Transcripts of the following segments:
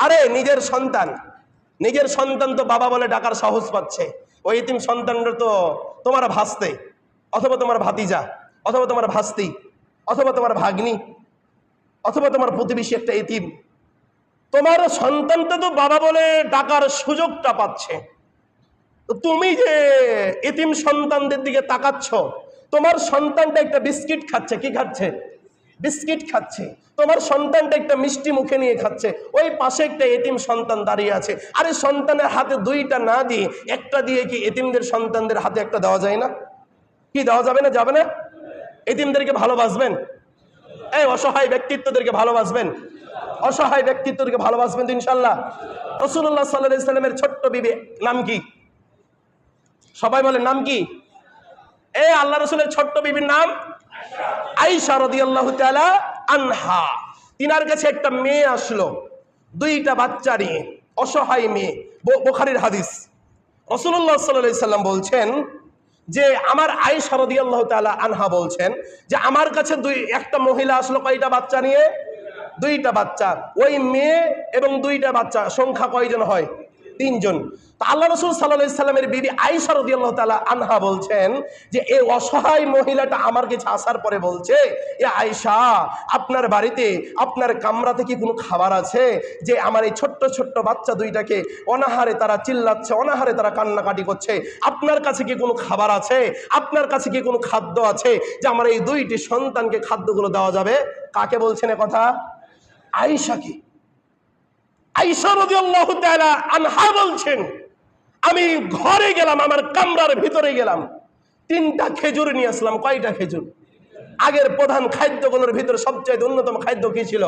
আরে নিজের সন্তান তো বাবা বলে ডাকার সাহস পাচ্ছে, ওই এতিম সন্তানটা তো তোমার ভাস্তে অথবা তোমার ভাতিজা অথবা তোমার ভাস্তি অথবা তোমার ভাগ্নি অথবা তোমার প্রতিবেশী একটা এতিম, তোমার সন্তানটা তো বাবা বলে ডাকার সুযোগটা পাচ্ছে। তুমি যে এতিম সন্তানদের দিকে তাকাচ্ছ, তোমার সন্তানটা একটা বিস্কিট খাচ্ছে, কি খাচ্ছে? বিস্কিট খাচ্ছে। তোমার সন্তানটা একটা মিষ্টি মুখে নিয়ে খাচ্ছে, ওই পাশে একটা এতিম সন্তান দাঁড়িয়ে আছে। আরে সন্তানের হাতে দুইটা না দিয়ে একটা দিয়ে কি এতিমদের সন্তানদের হাতে একটা দেওয়া যায় না? কি দেওয়া যাবে না? যাবে না? এতিমদেরকে ভালোবাসবেন? এই অসহায় ব্যক্তিত্বদেরকে ভালোবাসবেন? অসহায় ব্যক্তিত্বদেরকে ভালোবাসবেন তো ইনশাল্লাহ। রাসূলুল্লাহ সাল্লাল্লাহু আলাইহি সাল্লামের ছোট্ট বিবি নাম কি? সবাই বলেন নাম কি? আল্লাহ রাসূলের ছোট্ট বিবির নাম আয়েশা রাদিয়াল্লাহু তাআলা আনহা। তিনার কাছে একটা মেয়ে আসলো, দুইটা বাচ্চা নিয়ে, অসহায় মেয়ে। বুখারীর হাদিস। রাসূলুল্লাহ সাল্লাল্লাহু আলাইহি সাল্লাম বলছেন যে আমার আয়েশা রাদিয়াল্লাহু তাআলা আনহা বলছেন যে আমার কাছে একটা মহিলা আসলো, কয়টা বাচ্চা নিয়ে? দুইটা বাচ্চা। ওই মেয়ে এবং দুইটা বাচ্চা সংখ্যা কয়জন হয়? তিনজন। তো আল্লাহ রাসূল সাল্লাল্লাহু আলাইহি সাল্লামের বিবি আয়েশা রাদিয়াল্লাহু তাআলা আনহা বলছেন যে এই অসহায় মহিলাটা আমার কাছে আসার পরে বলছে, এ আয়েশা, আপনার বাড়িতে আপনার কামরাতে কি কোনো খাবার আছে? যে আমার এই ছোট্ট ছোট্ট বাচ্চা দুইটাকে অনাহারে তারা চিল্লাচ্ছে, অনাহারে তারা কান্নাকাটি করছে, আপনার কাছে কি কোনো খাবার আছে? আপনার কাছে কি কোনো খাদ্য আছে যে আমার এই দুইটি সন্তানকে খাদ্যগুলো দেওয়া যাবে? কাকে বলছেন এ কথা? আয়েশাকে। আয়েশা রাদিয়াল্লাহু তাআলা আনহা বলছেন আমি ঘরে গেলাম, আমার কামরার ভিতরে গেলাম, তিনটা খেজুর নিয়ে আসলাম। কয়টা খেজুর? আগের প্রধান খাদ্যগুলোর ভিতরে সবচেয়ে অন্যতম খাদ্য কি ছিল?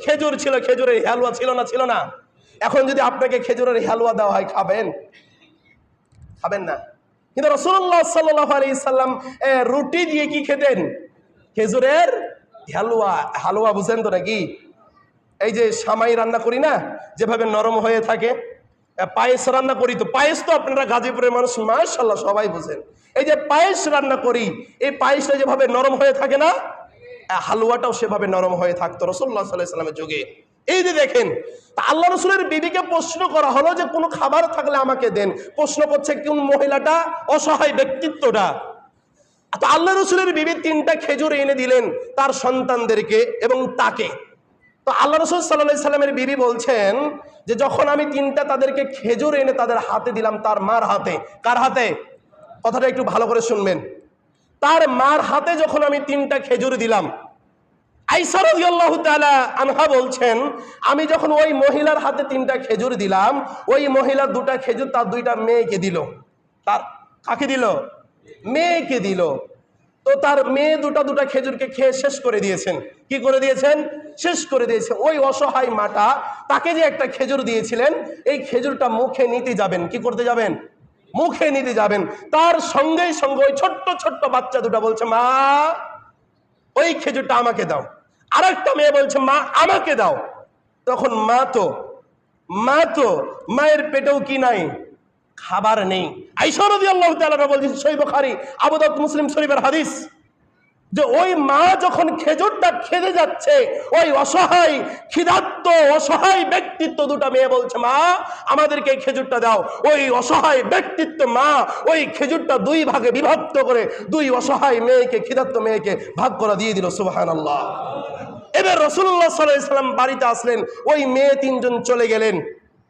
খেজুর ছিল। খেজুরের হালুয়া ছিল না? ছিল না? এখন যদি আপনাকে খেজুরের হালুয়া দেওয়া হয়, খাবেন? খাবেন না। কিন্তু রাসূলুল্লাহ সাল্লাল্লাহু আলাইহি সাল্লাম রুটি দিয়ে কি খেতেন? খেজুরের হালুয়া। হালুয়া বুঝেন তো নাকি? এই যে সামাই রান্না করি না, যেভাবে নরম হয়ে থাকে, পায়েস রান্না করি, তো পায়েস তো আপনারা গাজীপুরের মানুষ মাশাআল্লাহ সবাই বুঝেন। এই যে পায়েস রান্না করি, এই পায়েসটা যেভাবে নরম হয়ে থাকে না, হালুয়াটাও সেভাবে নরম হয়ে থাকতো রাসূলুল্লাহ সাল্লাল্লাহু আলাইহি সাল্লামের যুগে। এই যে দেখেন, আল্লাহ রাসূলের বিবিকে প্রশ্ন করা হলো যে কোনো খাবার থাকলে আমাকে দেন। প্রশ্ন করছে কোন মহিলাটা? অসহায় ব্যক্তিত্বটা। তো আল্লাহ রাসূলের বিবি তিনটা খেজুর এনে দিলেন তার সন্তানদেরকে এবং তাকে। তো আল্লাহ রাসূল সাল্লাল্লাহু আলাইহি সাল্লামের বিবি বলছেন যে যখন আমি তিনটা তাদেরকে খেজুর এনে তাদের হাতে দিলাম, তার মার হাতে। কার হাতে? কথাটা একটু ভালো করে শুনবেন। তার মার হাতে যখন আমি তিনটা খেজুর দিলাম, আয়েশা রাদিয়াল্লাহু তাআলা আনহা বলছেন আমি যখন ওই মহিলার হাতে তিনটা খেজুর দিলাম, ওই মহিলা দুটা খেজুর তার দুইটা মেয়েকে দিল। তার কাকে দিল? মেয়েকে দিল। তো তার মেয়ে দুটা খেজুরকে খেয়ে শেষ করে দিয়েছেন। কি করে দিয়েছেন? শেষ করে দিয়েছে। ওই অসহায় মাটা তাকে যে একটা খেজুর দিয়েছিলেন, এই খেজুরটা মুখে নিতে যাবেন। কি করতে যাবেন? মুখে নিতে যাবেন। তার সঙ্গে সঙ্গে ওই ছোট্ট ছোট্ট বাচ্চা দুটা বলছে, মা ওই খেজুরটা আমাকে দাও। আরেকটা মেয়ে বলছে, মা আমাকে দাও। তখন মায়ের পেটেও কি নাই? খাবার নেই। আয়েশা রাদিয়াল্লাহু তাআলা বলছেন, সহিহ বুখারী, আবু দাউদ, মুসলিম শরীফের হাদিস, যে ওই মা যখন খেজুরটা খেতে যাচ্ছে, ওই অসহায় ক্ষুধার্ত অসহায় ব্যক্তিত্ব দুটা মেয়ে বলছে, মা আমাদেরকে এই খেজুরটা দাও। ওই অসহায় ব্যক্তিত্ব মা ওই খেজুরটা দুই ভাগে বিভক্ত করে দুই অসহায় মেয়েকে, ক্ষুধার্ত মেয়েকে ভাগ করে দিয়ে দিল। সুবহানাল্লাহ। এবার রাসূলুল্লাহ সাল্লাল্লাহু আলাইহি সাল্লাম বাড়িতে আসলেন, ওই মেয়ে তিনজন চলে গেলেন,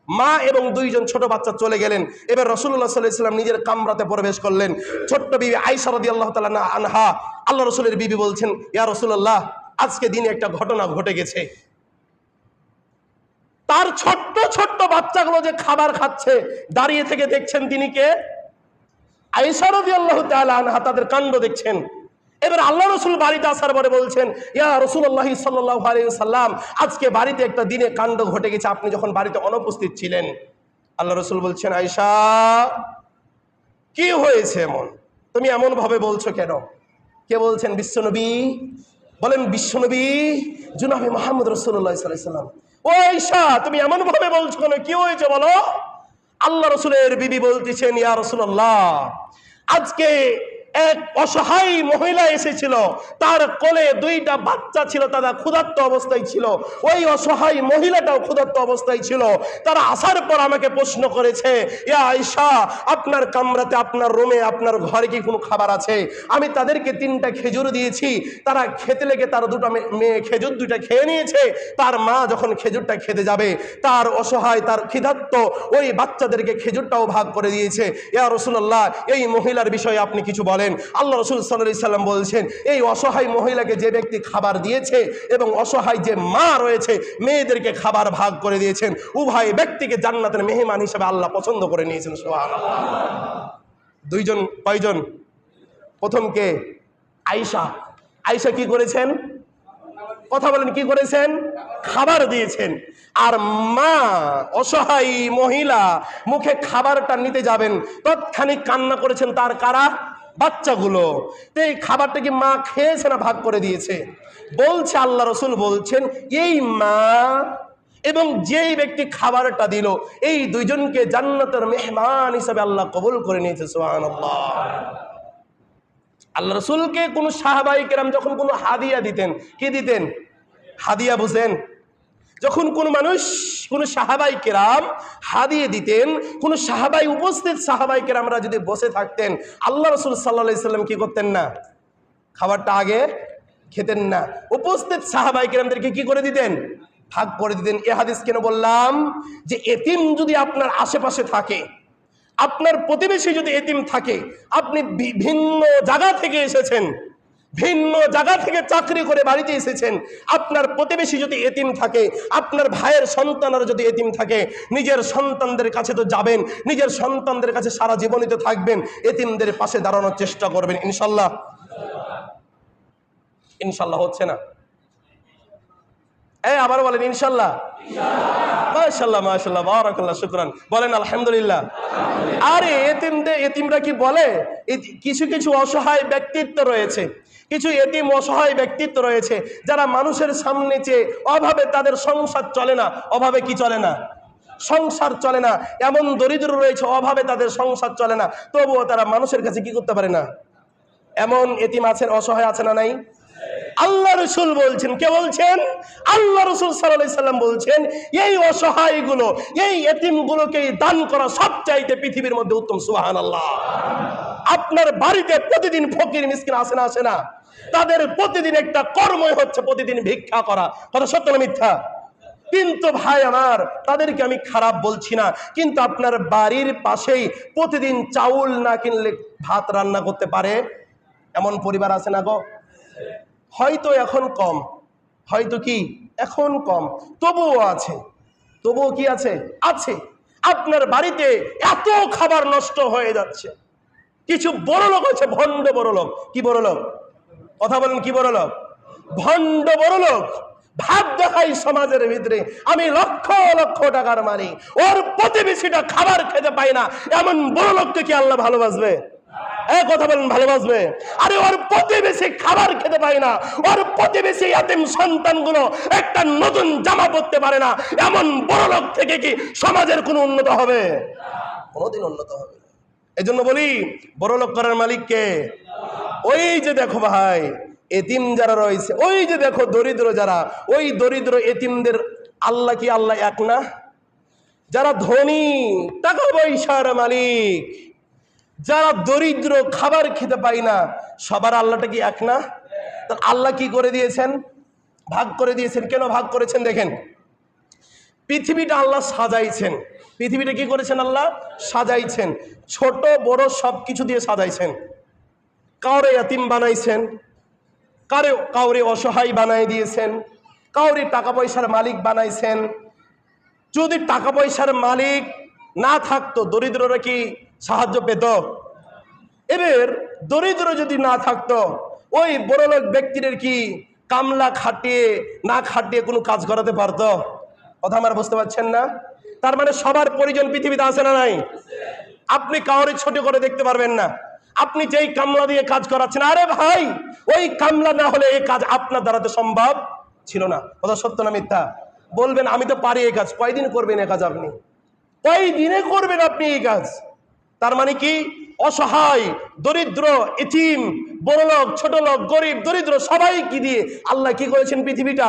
মা এবং দুইজন ছোট বাচ্চা চলে গেলেন। এবার রাসূলুল্লাহ সাল্লাল্লাহু আলাইহি সাল্লাম নিজের কামরাতে প্রবেশ করলেন। ছোট্ট বিবি আয়েশা রাদিয়াল্লাহু তাআলা আনহা, আল্লাহ রাসূলের বিবি বলছেন, ইয়া রাসূলুল্লাহ, আজকে দিনে একটা ঘটনা ঘটে গেছে। তার ছোট্ট ছোট্ট বাচ্চাগুলো যে খাবার খাচ্ছে, দাঁড়িয়ে থেকে দেখছেন তিনি কে? আয়েশা রাদিয়াল্লাহু তাআলা আনহা তাদের কাণ্ড দেখছেন। এবার আল্লাহ রাসূল বাড়িতে আসার পরে বলছেন, ইয়া রাসূলুল্লাহ সাল্লাল্লাহু আলাইহি ওয়াসাল্লাম, আজকে বাড়িতে একটা দিনে কাণ্ড ঘটে গেছে, আপনি যখন বাড়িতে অনুপস্থিত ছিলেন। আল্লাহ রাসূল বলছেন, আয়েশা কি হয়েছে এমন? তুমি এমন ভাবে বলছো কেন? কে বলছেন? বিশ্বনবী। বলেন বিশ্বনবী জনাবে মুহাম্মদ রাসূলুল্লাহ সাল্লাল্লাহু আলাইহি ওয়াসাল্লাম। ও আয়েশা, তুমি এমন ভাবে বলছো কেন? কি হয়েছে বলো? আল্লাহ রাসূলের বিবি বলতেছেন, ইয়া রাসূলুল্লাহ, আজকে এক অসহায় মহিলা এসেছিল, তার কোলে দুইটা বাচ্চা ছিল, তারা ক্ষুধার্ত অবস্থায় ছিল। ওই অসহায় মহিলাটাও ক্ষুধার্ত অবস্থায় ছিল। তারা আসার পর আমাকে প্রশ্ন করেছে, ইয়া আয়েশা, আপনার কামরাতে, আপনার রুমে, আপনার ঘরে কি কোনো খাবার আছে? আমি তাদেরকে 3টা খেজুর দিয়েছি। তারা খেতে লেগে তার দুটো মেয়ে খেজুর 2টা খেয়ে নিয়েছে। তার মা যখন খেজুরটা খেতে যাবে, তার অসহায়, তার ক্ষুধার্ত ওই বাচ্চাদেরকে খেজুরটাও ভাগ করে দিয়েছে। ইয়া রাসূলুল্লাহ, এই মহিলার বিষয়ে আপনি কিছু বলেন। আল্লাহ রাসূল সাল্লাল্লাহু আলাইহি সাল্লাম বলছেন, এই অসহায় মহিলাকে যে ব্যক্তি খাবার দিয়েছে এবং অসহায় যে মা রয়েছে মেয়েদেরকে খাবার ভাগ করে দিয়েছেন, উভয় ব্যক্তিকে জান্নাতের মেহমান হিসেবে আল্লাহ পছন্দ করে নিয়েছেন। সুবহানাল্লাহ। 2জন, কয়জন? প্রথম কে? আয়েশা। আয়েশা কি করেছেন? কথা বলেন, কি করেছেন? খাবার দিয়েছেন। আর মা, অসহায় মহিলা, মুখে খাবারটা নিতে যাবেন, তৎক্ষণিক কান্না করেছেন। তার কারা? বাচ্চাগুলো। তো এই খাবারটা কি মা খেয়েছে না ভাগ করে দিয়েছে? বলছে, আল্লাহ রাসূল বলছেন, এই মা এবং যেই ব্যক্তি খাবারটা দিল, এই 2জনকে জান্নাতের মেহমান হিসেবে আল্লাহ কবুল করে নিয়েছে। সুবহানাল্লাহ। আল্লাহ রাসূলকে কোন সাহাবায়ে কেরাম যখন কোনো হাদিয়া দিতেন, কি দিতেন? হাদিয়া বুঝেন? যখন কোন মানুষ, কোন সাহাবায়ে কেরাম হাদিয়া দিতেন, কোন সাহাবাই, উপস্থিত সাহাবায়ে কেরামরা যদি বসে থাকতেন, আল্লাহ রাসূল সাল্লাল্লাহু আলাইহি সাল্লাম কি করতেন না? খাবারটা আগে খেতেন না, উপস্থিত সাহাবায়ে কেরামদেরকে কি করে দিতেন? ভাগ করে দিতেন। এই হাদিস কেন বললাম? যে এতিম যদি আপনার আশেপাশে থাকে, আপনার প্রতিবেশী যদি এতিম থাকে, আপনি ভিন্ন জায়গা থেকে এসেছেন, ভিন্ন জায়গা থেকে চাকরি করে বাড়িতে এসেছেন, আপনার প্রতিবেশী যদি এতিম থাকে, আপনার ভাইয়ের সন্তানরা যদি এতিম থাকে, নিজের সন্তানদের কাছে তো যাবেন, নিজের সন্তানদের কাছে সারা জীবনই তো থাকবেন, এতিমদের পাশে দাঁড়ানোর চেষ্টা করবেন। ইনশাল্লাহ? ইনশাল্লাহ হচ্ছে না? আবার বলেন ইনশাল্লাহ। মাশাআল্লাহ, মাশাআল্লাহ, বারাকাল্লাহ, শুকরান। বলেন আলহামদুলিল্লাহ। আরে এতিমরা কি বলে? কিছু কিছু অসহায় ব্যক্তিত্ব রয়েছে, কিছু এতিম অসহায় ব্যক্তিত্ব রয়েছে, যারা মানুষের সামনে চেয়ে অভাবে তাদের সংসার চলে না। অভাবে কি চলে না? সংসার চলে না। এমন দরিদ্র রয়েছে, অভাবে তাদের সংসার চলে না, তবুও তারা মানুষের কাছে কি করতে পারে না। এমন এতিম আছেন, অসহায় আছে না নাই? আল্লাহ রাসূল বলছেন, কে বলছেন? আল্লাহ রাসূল সাল্লাল্লাহু আলাইহি সাল্লাম বলছেন, এই অসহায়গুলো, এই এতিমগুলোকে দান করা সবচাইতে পৃথিবীর মধ্যে উত্তম। সুবহানাল্লাহ। আপনার বাড়িতে প্রতিদিন ফকির মিসকিন আসে না? আসে না? তাদের প্রতিদিন একটা কর্মই হচ্ছে প্রতিদিন ভিক্ষা করা। কথা সত্য না মিথ্যা? কিন্তু ভাই আমার, তাদেরকে আমি খারাপ বলছি না, কিন্তু আপনার বাড়ির পাশেই প্রতিদিন চাউল না কিনলে ভাত রান্না করতে পারে এমন পরিবার আছে না গো? হয়তো এখন কম, হয়তো কি এখন কম, তবুও আছে। তবুও কি আছে? আছে। আপনার বাড়িতে এত খাবার নষ্ট হয়ে যাচ্ছে। কিছু বড় লোক আছে, ভণ্ড বড় লোক। কি বড় লোক? কথা বলেন, কি বড় লোক? ভণ্ড বড় লোক। ভাব দেখাই সমাজের ভিতরে, আমি লক্ষ লক্ষ টাকার মারি, ওর প্রতিবেশীটা খাবার খেতে পায় না, এমন বড় লোককে কি আল্লাহ ভালোবাসবে? কথা বলেন, ভালোবাসবে? আরে ওর প্রতিবেশী খাবার খেতে পায় না, ওর প্রতিবেশী এতিম সন্তানগুলো একটা নতুন জামা পরতে পারে না, এমন বড় লোক থেকে কি সমাজের কোনো উন্নত হবে? কোনোদিন উন্নত হবে না। এজন্য বলি, বড় লোক করার মালিক কে? ওই যে দেখো ভাই, এতিম যারা রয়েছে, ওই যে দেখো দরিদ্র যারা, ওই দরিদ্র এতিমদের আল্লাহ কি আল্লাহ এক না? যারা ধনী, টাকা পয়সার মালিক, যারা দরিদ্র, খাবার খেতে পায় না, সবার আল্লাহটা কি এক না? আল্লাহ কি করে দিয়েছেন? ভাগ করে দিয়েছেন। কেন ভাগ করেছেন? দেখেন, পৃথিবীটা আল্লাহ সাজাইছেন। পৃথিবীটা কি করেছেন? আল্লাহ সাজাইছেন, ছোট বড় সব কিছু দিয়ে সাজাইছেন। কাউরে এতিম বানাইছেন, কাউরে অসহায় বানাই দিয়েছেন, কাউরে টাকা পয়সার মালিক বানাইছেন। যদি টাকা পয়সার মালিক না থাকতো, দরিদ্ররা কি সাহায্য পেত? এবার দরিদ্র যদি না থাকতো, ওই বড়লোক ব্যক্তিদের কি কামলা খাটিয়ে না খাটিয়ে কোনো কাজ করাতে পারতো? কথা আমার বুঝতে পারছেন না? তার মানে সবার প্রয়োজন পৃথিবীতে আছে না নাই? আপনি কাউরে ছোট করে দেখতে পারবেন না। আপনি যেই কামলা দিয়ে কাজ করাচ্ছেন, আরে ভাই, ওই কামলা না হলে এই কাজ আপনার দ্বারা তো সম্ভব ছিল না। কথা সত্য না মিথ্যা? বলবেন আমি তো পারি এই কাজ। কয়দিন করবেন এই কাজ? আপনি কয়দিনে করবেন আপনি এই কাজ? তার মানে কি? অসহায়, দরিদ্র, এতিম, বড়লোক, ছোটলোক, গরিব, দরিদ্র সবাইকে দিয়ে আল্লাহ কি করেছেন? পৃথিবীটা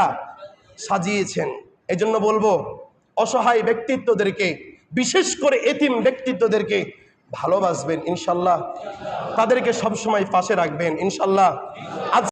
সাজিয়েছেন। এই জন্য বলবো অসহায় ব্যক্তিত্বদেরকে, বিশেষ করে এতিম ব্যক্তিত্বদেরকে ভালোবাসবেন ইনশাল্লাহ, তাদেরকে সবসময় পাশে রাখবেন ইনশাল্লাহ। আজ